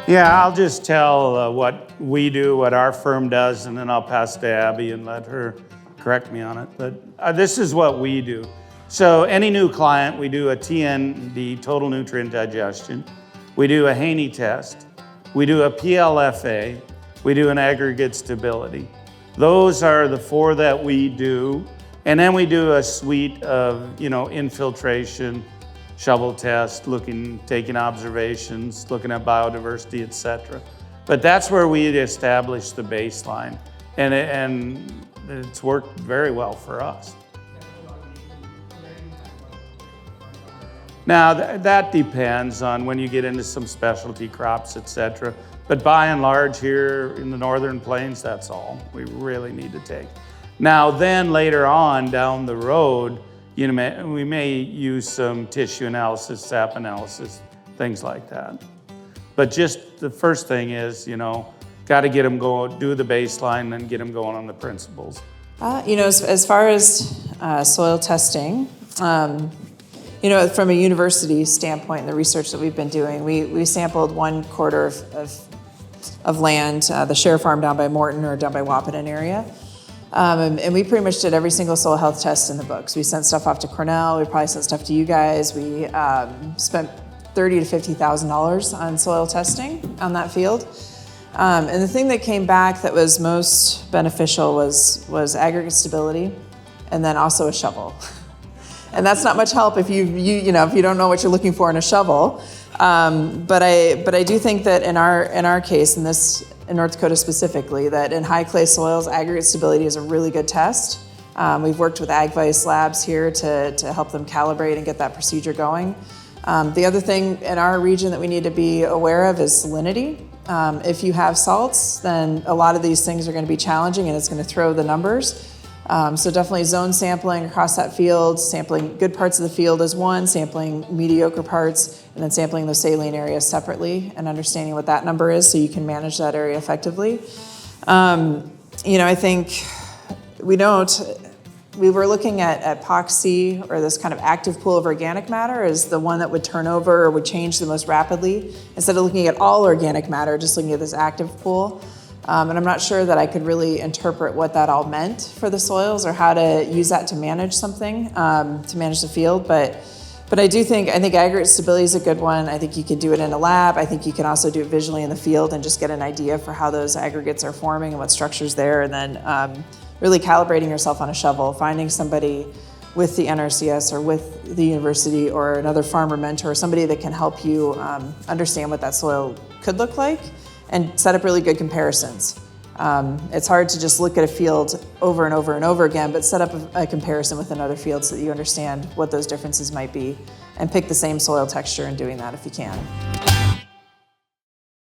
Yeah, I'll just tell what we do, what our firm does, and then I'll pass to Abby and let her correct me on it. But this is what we do. So any new client, we do a TND, total nutrient digestion. We do a Haney test. We do a PLFA. We do an aggregate stability. Those are the four that we do. And then we do a suite of, infiltration, shovel test, taking observations, looking at biodiversity, et cetera. But that's where we establish the baseline. And it's worked very well for us. Now, that depends on when you get into some specialty crops, et cetera. But by and large here in the Northern Plains, that's all we really need to take. Now, then later on down the road, we may use some tissue analysis, sap analysis, things like that. But just the first thing is, got to get them going, do the baseline, and get them going on the principles. As far as soil testing, from a university standpoint, the research that we've been doing, we sampled 1/4 of land, the Share Farm down by Morton or down by Wahpeton area. And we pretty much did every single soil health test in the books. We sent stuff off to Cornell. We probably sent stuff to you guys. We spent $30,000 to $50,000 on soil testing on that field. And the thing that came back that was most beneficial was aggregate stability, and then also a shovel. And that's not much help if if you don't know what you're looking for in a shovel. But I do think that in our case, in North Dakota specifically, that in high clay soils, aggregate stability is a really good test. We've worked with AgVice Labs here to help them calibrate and get that procedure going. The other thing in our region that we need to be aware of is salinity. If you have salts, then a lot of these things are going to be challenging and it's going to throw the numbers. So definitely zone sampling across that field, sampling good parts of the field as one, sampling mediocre parts, and then sampling those saline areas separately and understanding what that number is so you can manage that area effectively. I think we were looking at POC, or this kind of active pool of organic matter, as the one that would turn over or would change the most rapidly, instead of looking at all organic matter, just looking at this active pool. And I'm not sure that I could really interpret what that all meant for the soils or how to use that to manage something, to manage the field. But I think aggregate stability is a good one. I think you can do it in a lab. I think you can also do it visually in the field and just get an idea for how those aggregates are forming and what structure's there. And then really calibrating yourself on a shovel, finding somebody with the NRCS or with the university or another farmer mentor, somebody that can help you understand what that soil could look like, and set up really good comparisons. It's hard to just look at a field over and over and over again, but set up a comparison with another field so that you understand what those differences might be, and pick the same soil texture in doing that if you can.